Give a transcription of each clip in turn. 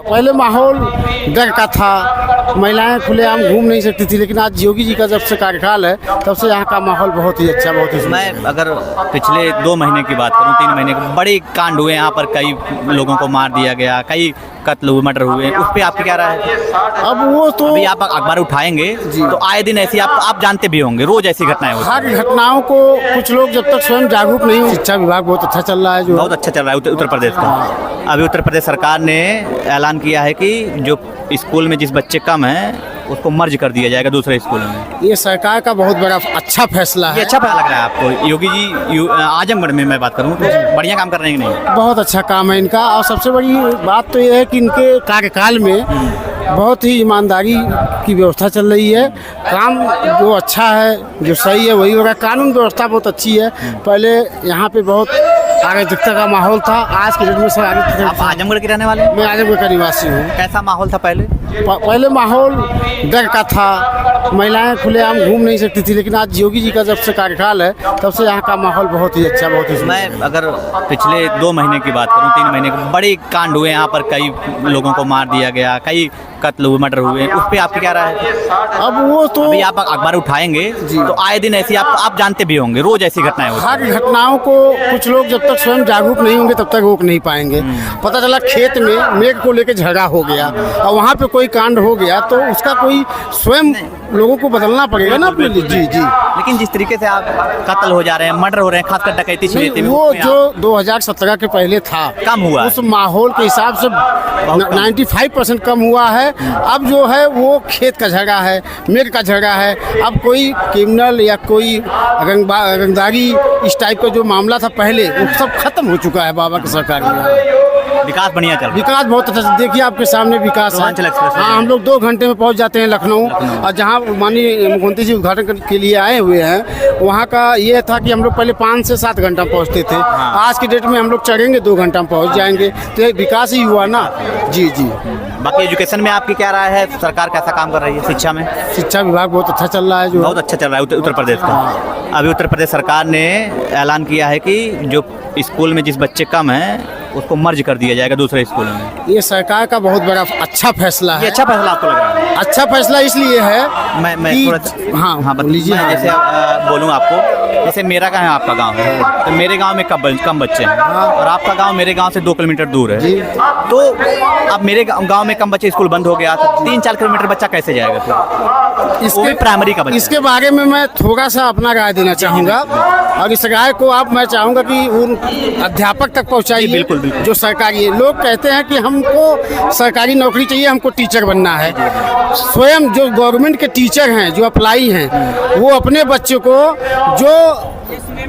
पहले माहौल डर का था, महिलाएं खुलेआम घूम नहीं सकती थी, लेकिन आज योगी जी का जब से कार्यकाल है तब से यहाँ का माहौल बहुत ही अच्छा, बहुत ही सुंदर। मैं अगर पिछले 2 महीने की बात करूं, 3 महीने के बड़े कांड हुए यहाँ पर, कई लोगों को मार दिया गया, कई कत्ल हुए, मर्डर हुए, उस पर आपकी क्या राय है? अब वो तो अभी आप अखबार उठाएंगे तो आए दिन ऐसी आप जानते भी होंगे, रोज ऐसी घटनाएं होती हर घटनाओं को कुछ लोग जब तक स्वयं जागरूक नहीं हो। शिक्षा विभाग बहुत अच्छा चल रहा है, जो बहुत अच्छा चल रहा है उत्तर प्रदेश का। अभी उत्तर प्रदेश सरकार ने ऐलान किया है कि जो स्कूल में जिस बच्चे कम हैं उसको मर्ज कर दिया जाएगा दूसरे स्कूल में। ये सरकार का बहुत बड़ा अच्छा फैसला ये है। अच्छा लग रहा है आपको? योगी जी आजमगढ़ में मैं बात करूँ तो बढ़िया काम कर रहे हैं कि नहीं? बहुत अच्छा काम है इनका, और सबसे बड़ी बात तो ये है कि इनके कार्यकाल में बहुत ही ईमानदारी की व्यवस्था चल रही है। काम जो अच्छा है, जो सही है वही होगा। कानून व्यवस्था बहुत अच्छी है। पहले यहाँ पे बहुत अराजकता का माहौल था, आज के डेट में सब आप आजमगढ़ के रहने वाले हैं? मैं आजमगढ़ का निवासी हूँ। कैसा माहौल था पहले? पहले माहौल डर का था, महिलाएं खुलेआम घूम नहीं सकती थी, लेकिन आज योगी जी का जब से कार्यकाल है तब से यहाँ का माहौल बहुत ही अच्छा, बहुत ही सुंदर। मैं अगर पिछले 2 महीने की बात करूं, 3 महीने के बड़े कांड हुए यहाँ पर, कई लोगों को मार दिया गया, कई कत्ल हुए, मर्डर हुए, उस पर आपकी क्या राय है? अब वो तो अभी आप अखबार उठाएंगे तो आए दिन ऐसी आप जानते भी होंगे, रोज ऐसी घटनाएं होती हर घटनाओं को कुछ लोग जब तक स्वयं जागरूक नहीं होंगे तब तक रोक नहीं पाएंगे। पता चला खेत में मेघ को लेकर झगड़ा हो गया और वहाँ पे कोई कांड हो गया तो उसका कोई स्वयं लोगों को बदलना पड़ेगा ना अपने लिए। जी जी। लेकिन जिस तरीके से आप कत्ल हो जा रहे हैं, मर्डर हो रहे हैं, खासकर डकैती छिनैती में, वो जो 2017 के पहले था कम हुआ, उस माहौल के हिसाब से 95% कम हुआ है। अब जो है वो खेत का झगड़ा है, मेघ का झगड़ा है। अब कोई क्रिमिनल या कोई रंगदारी इस टाइप का जो मामला था पहले, वो सब खत्म हो चुका है बाबा की सरकार में। विकास बढ़िया चल रहा है। विकास बहुत अच्छा, देखिए आपके सामने विकास है। पूर्वांचल एक्सप्रेस हाँ, हम लोग 2 घंटे में पहुंच जाते हैं लखनऊ। और जहाँ माननीय मुख्यमंत्री जी उद्घाटन के लिए आए हुए हैं, वहाँ का ये था कि हम लोग पहले 5 से 7 घंटा पहुँचते थे। आज की डेट में हम लोग चढ़ेंगे 2 घंटा में पहुँच जाएंगे, तो ये विकास ही हुआ ना। जी जी। बाकी एजुकेशन में आपकी क्या राय है? सरकार कैसा काम कर रही है शिक्षा में? शिक्षा विभाग बहुत अच्छा चल रहा है, जो बहुत अच्छा चल रहा है उत्तर प्रदेश का। अभी उत्तर प्रदेश सरकार ने ऐलान किया है कि जो स्कूल में जिस बच्चे कम हैं उसको मर्ज कर दिया जाएगा दूसरे स्कूल में। ये सरकार का बहुत बड़ा अच्छा फैसला है। ये अच्छा फैसला आपको लग रहा है? अच्छा फैसला इसलिए है मैं कि थोड़ा सा हाँ लीजिए। मैं जैसे बोलूँ आपको, जैसे मेरा कहाँ है, आपका गांव है, तो मेरे गांव में कम बच्चे हैं और आपका गांव मेरे गांव से 2 किलोमीटर दूर है। तो अब मेरे गांव में कम बच्चे, स्कूल बंद हो गया तो 3-4 किलोमीटर बच्चा कैसे जाएगा फिर? इसके प्राइमरी का बच्चा। इसके बारे में मैं थोड़ा सा अपना राय देना चाहूँगा, और इस राय को आप मैं चाहूँगा कि उन अध्यापक तक पहुँचाइए। बिल्कुल बिल्कुल। जो सरकारी है, लोग कहते हैं कि हमको सरकारी नौकरी चाहिए, हमको टीचर बनना है। स्वयं जो गवर्नमेंट के टीचर हैं, जो अप्लाई हैं, वो अपने बच्चों को जो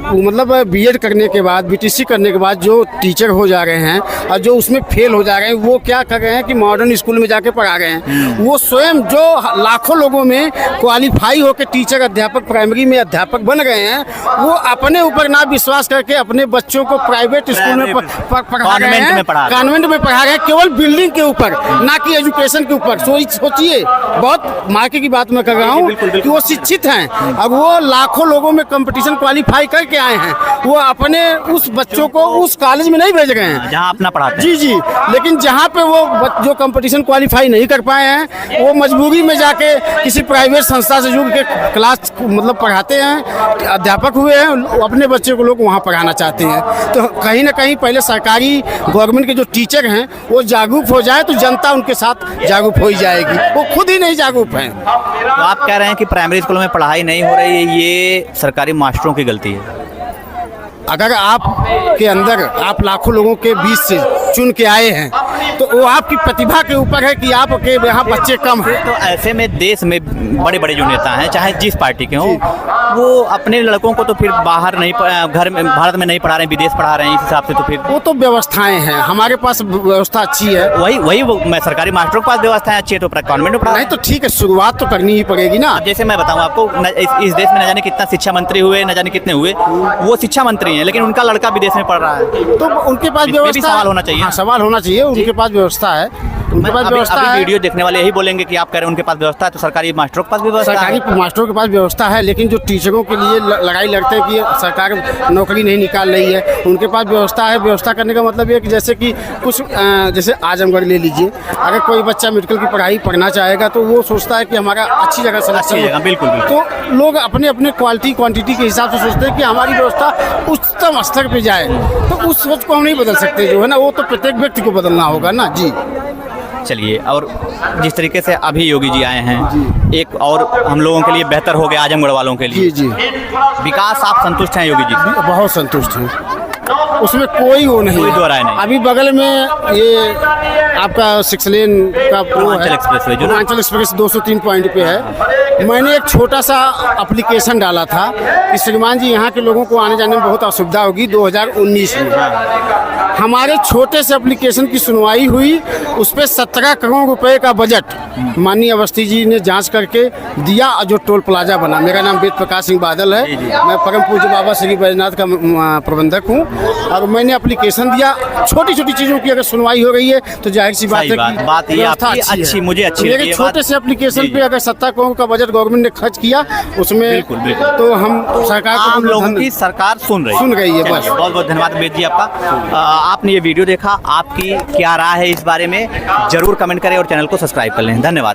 मतलब बीएड करने के बाद, बीटीसी करने के बाद जो टीचर हो जा रहे हैं और जो उसमें फेल हो जा रहे हैं, वो क्या कर रहे हैं कि मॉडर्न स्कूल में जाके पढ़ा रहे हैं। वो स्वयं जो लाखों लोगों में क्वालिफाई होकर टीचर, अध्यापक, प्राइमरी में अध्यापक बन गए हैं, वो अपने ऊपर ना विश्वास करके अपने बच्चों को प्राइवेट स्कूल में पढ़ा रहे हैं, कॉन्वेंट में पढ़ा रहे हैं, केवल बिल्डिंग के ऊपर, ना कि एजुकेशन के ऊपर। सोचिए, बहुत मार्के की बात मैं कर रहा हूँ कि वो शिक्षित हैं और वो लाखों लोगों में कंपटीशन क्वालिफाई करके आए हैं, वो अपने उस बच्चों को उस कॉलेज में नहीं भेज रहे हैं जहाँ अपना पढ़ाते हैं। जी जी। लेकिन जहाँ पे वो जो कंपटीशन क्वालिफाई नहीं कर पाए हैं, वो मजबूरी में जाके किसी प्राइवेट संस्था से जुड़ के क्लास मतलब पढ़ाते हैं, अध्यापक हुए हैं, अपने बच्चे को लोग वहाँ पढ़ाना चाहते हैं। तो कहीं ना कहीं पहले सरकारी गवर्नमेंट के जो टीचर हैं वो जागरूक हो जाए तो जनता उनके साथ जागरूक हो ही जाएगी। वो खुद ही नहीं जागरूक हैं। तो आप कह रहे हैं कि प्राइमरी स्कूलों में पढ़ाई नहीं हो रही है, ये सरकारी मास्टरों की गलती है? अगर आप के अंदर आप लाखों लोगों के बीच से चुन के आए हैं तो वो आपकी प्रतिभा के ऊपर है कि आपके यहाँ बच्चे कम हैं। तो ऐसे में देश में बड़े बड़े जो नेता हैं, चाहे जिस पार्टी के हों, वो अपने लड़कों को तो फिर बाहर नहीं, घर में, भारत में नहीं पढ़ा रहे हैं, विदेश पढ़ा रहे हैं। इस हिसाब से तो फिर वो तो व्यवस्थाएं हैं, हमारे पास व्यवस्था अच्छी है। वही मैं सरकारी मास्टरों के पास व्यवस्थाएं अच्छी है तो कॉन्वेंट में पढ़ा नहीं तो ठीक है, शुरुआत तो करनी ही पड़ेगी ना। जैसे मैं बताऊं आपको, इस देश में न जाने कितना शिक्षा मंत्री हुए, न जाने कितने हुए, वो शिक्षा मंत्री हैं, लेकिन उनका लड़का विदेश में पढ़ रहा है, तो उनके पास व्यवस्था सवाल होना चाहिए। हाँ, सवाल होना चाहिए, उनके पास व्यवस्था है। उनके पास व्यवस्था है। वीडियो देखने वाले यही बोलेंगे कि आप कह रहे हैं उनके पास व्यवस्था है, तो सरकारी मास्टरों के पास भी व्यवस्था है। सरकारी मास्टरों के पास व्यवस्था है, लेकिन जो टीचरों के लिए लड़ाई लड़ते हैं कि सरकार नौकरी नहीं निकाल रही है, उनके पास व्यवस्था है। व्यवस्था करने का मतलब ये है कि जैसे कि कुछ जैसे आजमगढ़ ले लीजिए, अगर कोई बच्चा मेडिकल की पढ़ाई पढ़ना चाहेगा तो वो सोचता है कि हमारा अच्छी जगह सिलेक्शन हो। बिल्कुल। तो लोग अपने अपने क्वालिटी क्वांटिटी के हिसाब से सोचते हैं कि हमारी व्यवस्था उच्चतम स्तर पे जाए, तो उस सोच को हम नहीं बदल सकते, जो है ना, वो तो प्रत्येक व्यक्ति को बदलना होगा ना जी। चलिए, और जिस तरीके से अभी योगी जी आए हैं, एक और हम लोगों के लिए बेहतर हो गया, आजमगढ़ वालों के लिए। जी। विकास आप संतुष्ट हैं योगी जी से? बहुत संतुष्ट हूँ, उसमें कोई वो नहीं, कोई दो राय नहीं। अभी बगल में ये आपका 6 लेन का पूर्वांचल एक्सप्रेसवे जो पूर्वांचल एक्सप्रेस 203 पॉइंट पे है। मैंने एक छोटा सा एप्लीकेशन डाला था कि श्रीमान जी यहाँ के लोगों को आने जाने में बहुत असुविधा होगी 2019 में। हमारे छोटे से एप्लीकेशन की सुनवाई हुई, उस पर 17 करोड़ रुपए का बजट माननीय अवस्थी जी ने जांच करके दिया, और जो टोल प्लाजा बना। मेरा नाम वेद प्रकाश सिंह बादल है, मैं परम पूज्य बाबा श्री बैजनाथ का प्रबंधक हूँ, और मैंने एप्लीकेशन दिया। छोटी छोटी चीज़ों की अगर सुनवाई हो रही है तो जाहिर सी बात है कि बात ये आपकी अच्छी, मुझे अच्छी लगी। मेरे छोटे से एप्लीकेशन पे अगर 17 करोड़ का बजट गवर्नमेंट ने खर्च किया उसमें, बिल्कुल। तो हम सरकार को आम लोगों की सरकार सुन रही है बस। बहुत बहुत धन्यवाद वेद जी आपका। आपने ये वीडियो देखा, आपकी क्या राय है इस बारे में जरूर कमेंट करें और चैनल को सब्सक्राइब कर लें। धन्यवाद।